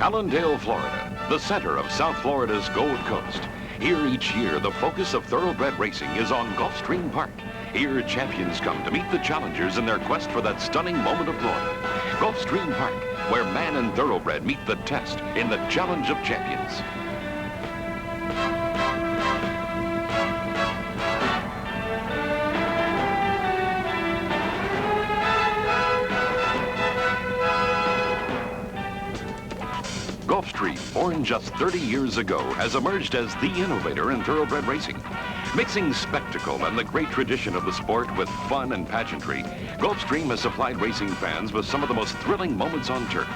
Allendale, Florida, the center of South Florida's Gold Coast. Here each year, the focus of thoroughbred racing is on Gulfstream Park. Here, champions come to meet the challengers in their quest for that stunning moment of glory. Gulfstream Park, where man and thoroughbred meet the test in the Challenge of Champions. Gulfstream, born just 30 years ago, has emerged as the innovator in thoroughbred racing. Mixing spectacle and the great tradition of the sport with fun and pageantry, Gulfstream has supplied racing fans with some of the most thrilling moments on turf.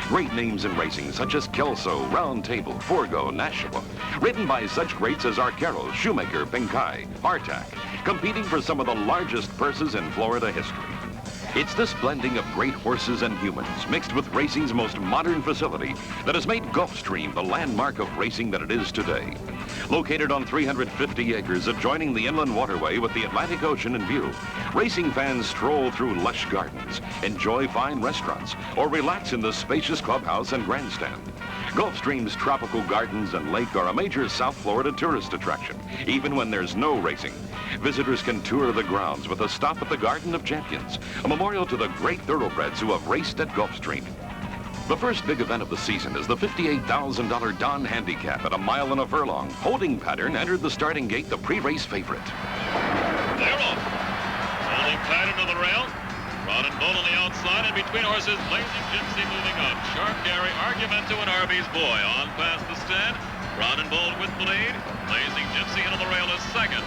Great names in racing such as Kelso, Round Table, Forgo, Nashua, ridden by such greats as Arcaro, Shoemaker, Pinkai, Artak, competing for some of the largest purses in Florida history. It's this blending of great horses and humans mixed with racing's most modern facility that has made Gulfstream the landmark of racing that it is today. Located on 350 acres adjoining the inland waterway with the Atlantic Ocean in view, racing fans stroll through lush gardens, enjoy fine restaurants, or relax in the spacious clubhouse and grandstand. Gulfstream's tropical gardens and lake are a major South Florida tourist attraction, even when there's no racing. Visitors can tour the grounds with a stop at the Garden of Champions, a memorial to the great thoroughbreds who have raced at Gulfstream. The first big event of the season is the $58,000 Don Handicap at 1 mile and a furlong. Holding Pattern entered the starting gate, the pre-race favorite. They're off. Holding Pattern to the rail. Rod and Bull on the outside, and between horses, Blazing Gypsy moving up. Sharp Gary, Argumento, and Arby's Boy on past the stand. Rod and Bull with the lead. Blazing Gypsy into the rail is second.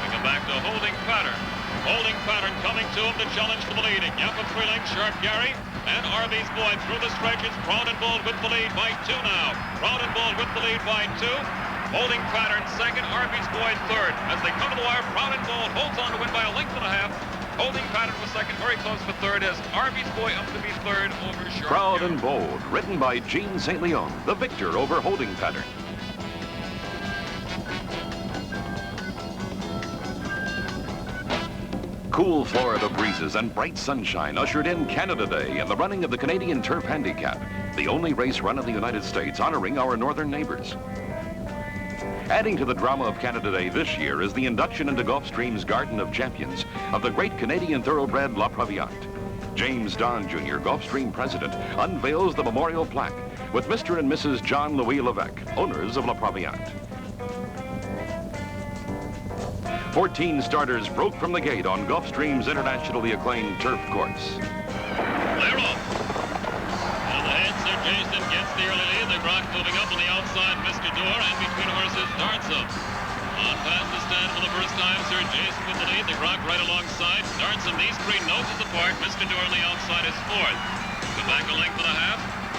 We come back to Holding Pattern. Holding Pattern coming to him to challenge for the lead. Yap of 3 lengths, Sharp Gary, and Arby's Boy through the stretches. Rod and Bull with the lead by 2 now. Rod and Bull with the lead by 2. Holding Pattern second, Arby's Boy third. As they come to the wire, Rod and Bull holds on to win by 1.5 lengths. Holding Pattern was second, very close for third, as Arby's Boy up to be third over Sharp Proud Gary. and Bold, written by Gene St. Leon, the victor over Holding Pattern. Cool Florida breezes and bright sunshine ushered in Canada Day and the running of the Canadian Turf Handicap, the only race run in the United States honoring our northern neighbors. Adding to the drama of Canada Day this year is the induction into Gulfstream's Garden of Champions of the great Canadian thoroughbred La Praviante. James Don Jr., Gulfstream president, unveils the memorial plaque with Mr. and Mrs. John Louis Levesque, owners of La Praviante. 14 starters broke from the gate on Gulfstream's internationally acclaimed turf course. They're off. On the head, Sir Jason gets the early lead. The Brock moving up on the outside, Mr. Door, and between horses, Dartsum. On past the stand for the first time, Sir Jason with the lead. The Brock right alongside. Dartsum, these 3 noses apart. Mr. Door on the outside is fourth. Come back 1.5 lengths.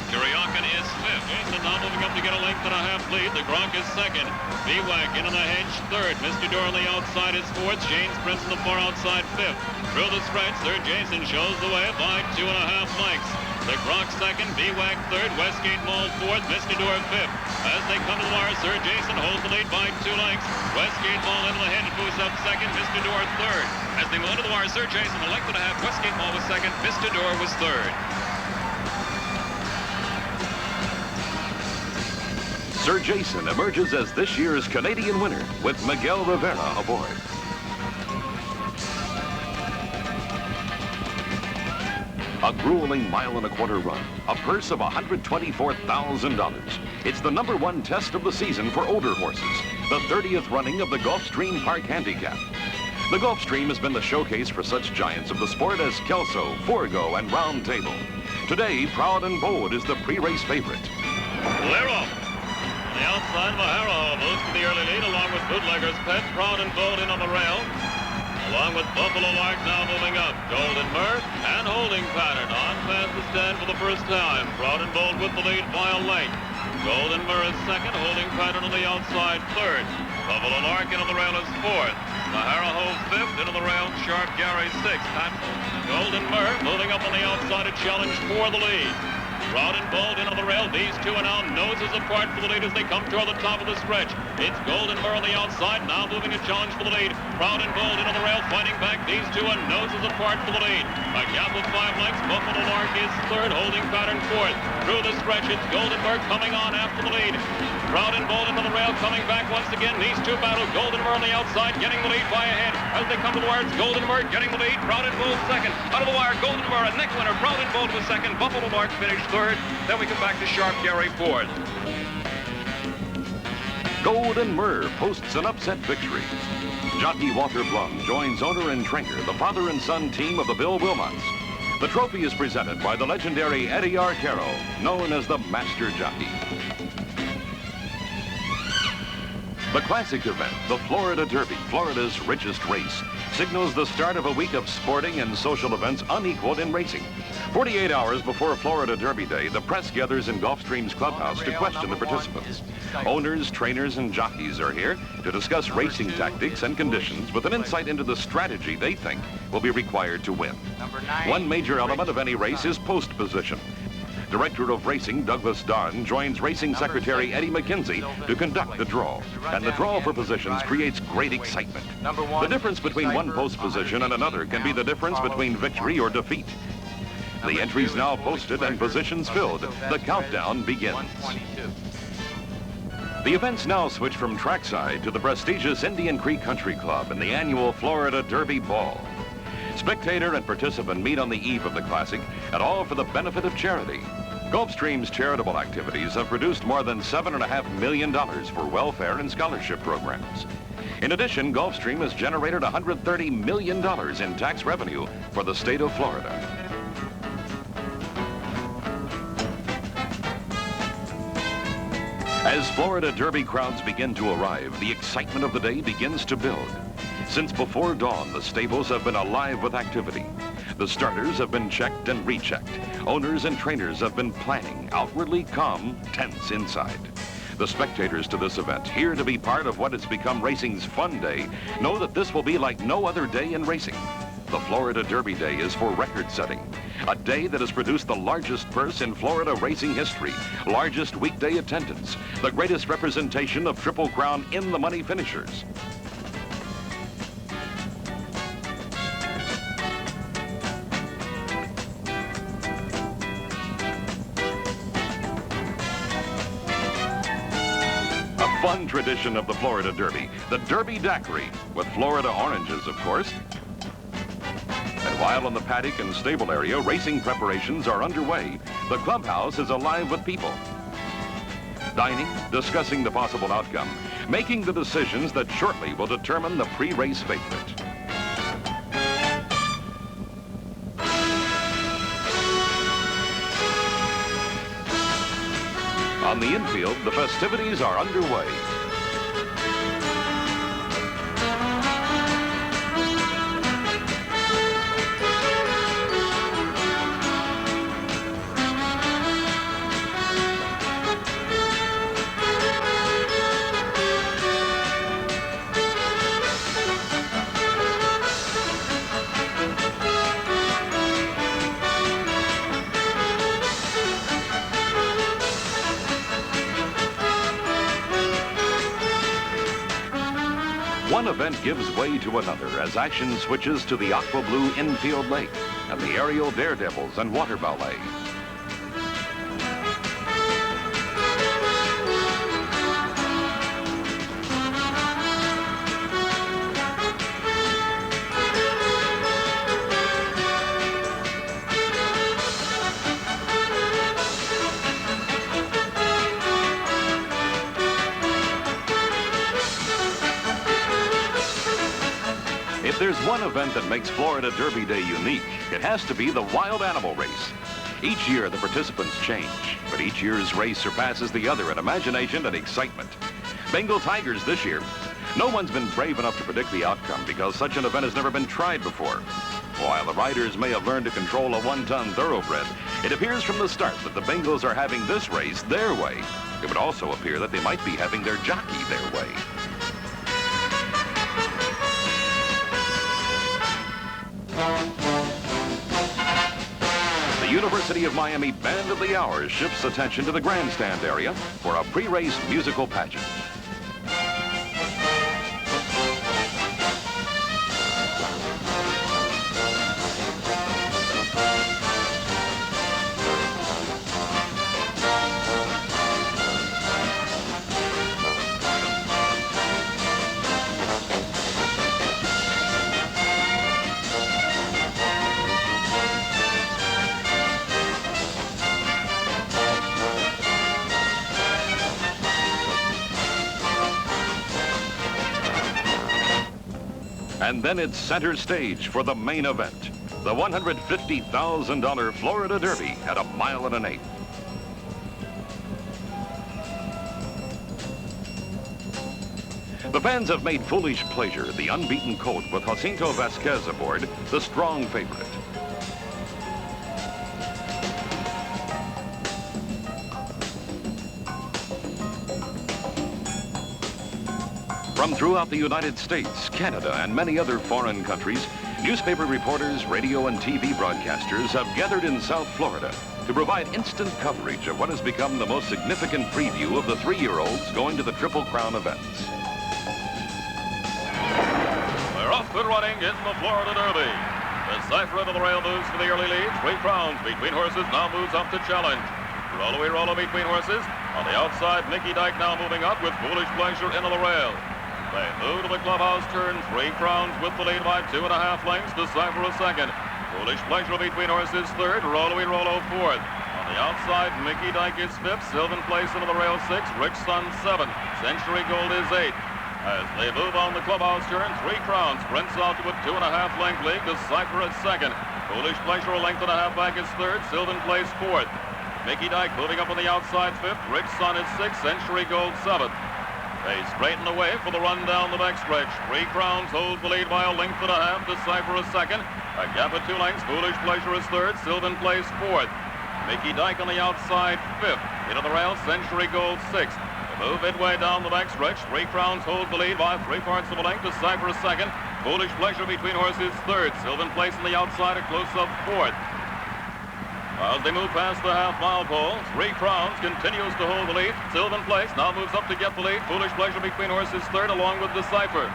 Kuryakin is fifth. Jason now moving up to get 1.5 lengths lead. The Gronk is second. B-Wack into the hedge third. Mr. Door on the outside is fourth. James Prince on the far outside fifth. Through the stretch, Sir Jason shows the way by 2.5 lengths. The Gronk second, B-Wack third, Westgate Mall fourth, Mr. Door fifth. As they come to the wire, Sir Jason holds the lead by 2 lengths. Westgate Mall into the hedge moves up second, Mr. Door third. As they move to the wire, Sir Jason 1.5 lengths. Westgate Mall was second, Mr. Door was third. Sir Jason emerges as this year's Canadian winner with Miguel Rivera aboard. A grueling 1.25 mile run, a purse of $124,000. It's the #1 test of the season for older horses, the 30th running of the Gulfstream Park Handicap. The Gulfstream has been the showcase for such giants of the sport as Kelso, Forgo, and Round Table. Today, Proud and Bold is the pre-race favorite. They're off. The outside, Maharo moves to the early lead along with Bootlegger's Pet, Proud and Bold in on the rail. Along with Buffalo Lark now moving up. Golden Murph and Holding Pattern on past the stand for the first time. Proud and Bold with the lead by 1 length. Golden Murph is second, Holding Pattern on the outside third. Buffalo Lark into the rail is fourth. Mahara holds fifth, into the rail, Sharp Gary sixth. Golden Murph moving up on the outside to challenge for the lead. Proud and Bold in on the rail. These two are now noses apart for the lead as they come toward the top of the stretch. It's Golden Mur on the outside, now moving a challenge for the lead. Proud and Bold in on the rail, fighting back. These two are noses apart for the lead. A gap of 5 lengths. Buffalo Lark is third, holding pattern fourth. Through the stretch, it's Golden Mur coming on after the lead. Proud and Bold into the rail, coming back once again. These two battle. Golden Mur on the outside, getting the lead by a head. As they come to the wire, it's Golden Mur getting the lead. Proud and Bold second. Out of the wire, Golden Mur, a neck winner. Proud and Bold was second. Buffalo Lark finished third. Then we come back to Sharp Gary fourth. Golden Mur posts an upset victory. Jockey Walter Blum joins owner and trainer, the father and son team of the Bill Wilmots. The trophy is presented by the legendary Eddie Arcaro, known as the Master Jockey. The classic event, the Florida Derby, Florida's richest race, signals the start of a week of sporting and social events unequaled in racing. 48 hours before Florida Derby Day, the press gathers in Gulfstream's clubhouse to question the participants. Owners, trainers, and jockeys are here to discuss racing tactics and conditions with an insight into the strategy they think will be required to win. One major element of any race is post position. Director of Racing Douglas Don joins Racing Secretary Eddie McKenzie to conduct the draw. And the draw for positions creates great excitement. The difference between one post position and another can be the difference between victory or defeat. The entries now posted and positions filled. The countdown begins. The events now switch from trackside to the prestigious Indian Creek Country Club in the annual Florida Derby Ball. Spectator and participant meet on the eve of the Classic, and all for the benefit of charity. Gulfstream's charitable activities have produced more than $7.5 million for welfare and scholarship programs. In addition, Gulfstream has generated $130 million in tax revenue for the state of Florida. As Florida Derby crowds begin to arrive, the excitement of the day begins to build. Since before dawn, the stables have been alive with activity. The starters have been checked and rechecked. Owners and trainers have been planning, outwardly calm, tense inside. The spectators to this event, here to be part of what has become racing's fun day, know that this will be like no other day in racing. The Florida Derby Day is for record-setting, a day that has produced the largest purse in Florida racing history, largest weekday attendance, the greatest representation of Triple Crown in-the-money finishers. A fun tradition of the Florida Derby, the Derby Daiquiri, with Florida oranges, of course. And while in the paddock and stable area, racing preparations are underway. The clubhouse is alive with people. Dining, discussing the possible outcome, making the decisions that shortly will determine the pre-race favorite. On the infield, the festivities are underway. One event gives way to another as action switches to the aqua blue infield lake and the aerial daredevils and water ballet. If there's one event that makes Florida Derby Day unique, it has to be the wild animal race. Each year, the participants change, but each year's race surpasses the other in imagination and excitement. Bengal Tigers this year. No one's been brave enough to predict the outcome because such an event has never been tried before. While the riders may have learned to control a one-ton thoroughbred, it appears from the start that the Bengals are having this race their way. It would also appear that they might be having their jockey their way. The University of Miami Band of the Hour shifts attention to the grandstand area for a pre-race musical pageant. And then it's center stage for the main event, the $150,000 Florida Derby at 1 1/8 miles. The fans have made Foolish Pleasure, the unbeaten colt with Jacinto Vasquez aboard, the strong favorite. From throughout the United States, Canada, and many other foreign countries, newspaper reporters, radio and TV broadcasters have gathered in South Florida to provide instant coverage of what has become the most significant preview of the 3-year-olds going to the Triple Crown events. They're off and running in the Florida Derby. The cipher into the rail moves for the early lead. 3 crowns between horses, now moves up to challenge. Rollo between horses. On the outside, Mickey Dyke now moving up with Foolish Pleasure into the rail. They move to the clubhouse turn. 3 crowns with the lead by 2.5 lengths. Decipher a second. Foolish Pleasure between horses third. Rollo fourth. On the outside, Mickey Dyke is fifth. Sylvan Place into the rail 6. Rich Sun 7. Century Gold is 8. As they move on the clubhouse turn, 3 crowns sprints out to a 2.5 length lead. Decipher at second. Foolish Pleasure a length and a half back is third. Sylvan Place fourth. Mickey Dyke moving up on the outside fifth. Rich Sun is 6th. Century Gold 7th. They straighten away for the run down the backstretch. 3 crowns holds the lead by a length and a half. Decipher a second. A gap of 2 lengths. Foolish Pleasure is third. Sylvan Place fourth. Mickey Dyke on the outside fifth. Into the rail, Century Gold 6th. They move midway down the backstretch. 3 crowns holds the lead by 3/4 of a length. Decipher a second. Foolish Pleasure between horses third. Sylvan Place on the outside, a close-up fourth. As they move past the half-mile pole, 3 crowns continues to hold the lead. Sylvan Place now moves up to get the lead. Foolish Pleasure between horses third, along with Decipher.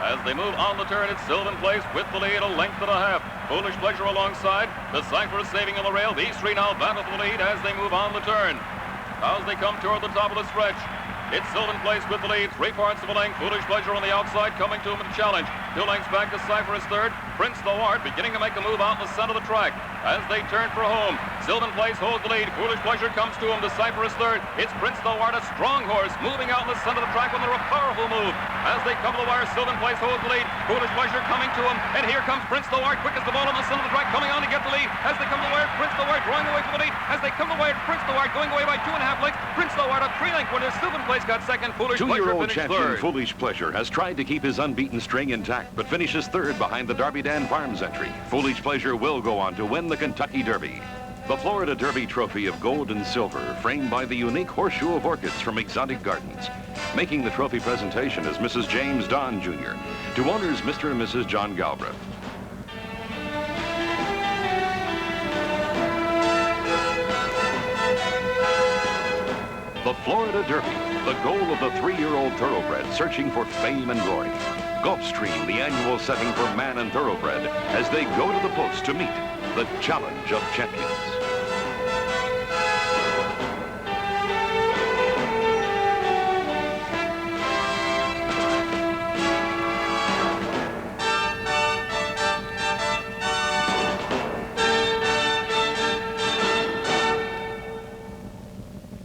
As they move on the turn, it's Sylvan Place with the lead, a length and a half. Foolish Pleasure alongside. Decipher is saving on the rail. These 3 now battle for the lead as they move on the turn. As they come toward the top of the stretch, it's Sylvan Place with the lead, 3/4 of a length. Foolish Pleasure on the outside, coming to him in the challenge. 2 lengths back, Decipher is third. Prince Noir beginning to make a move out in the center of the track. As they turn for home, Sylvan Place holds the lead. Foolish Pleasure comes to him. Decipher is third. It's Prince Noir, a strong horse, moving out in the center of the track with a powerful move. As they come to the wire, Sylvan Place holds the lead. Foolish Pleasure coming to him, and here comes Prince Noir, quick as the ball on the center of the track, coming on to get the lead. As they come to the wire, Prince Noir drawing away from the lead. As they come to the wire, Prince Noir going away by 2.5 lengths. Prince Noir a 3-length winner. Sylvan Place got second. Foolish Pleasure 2-year-old finished champion third. Foolish Pleasure has tried to keep his unbeaten string intact, but finishes third behind the Darby Dan Farms entry. Foolish Pleasure will go on to win the Kentucky Derby. The Florida Derby trophy of gold and silver, framed by the unique horseshoe of orchids from Exotic Gardens. Making the trophy presentation is Mrs. James Don Jr. To owners Mr. and Mrs. John Galbraith. The Florida Derby, the goal of the 3-year-old thoroughbred searching for fame and glory. Gulfstream, the annual setting for man and thoroughbred, as they go to the post to meet the challenge of champions.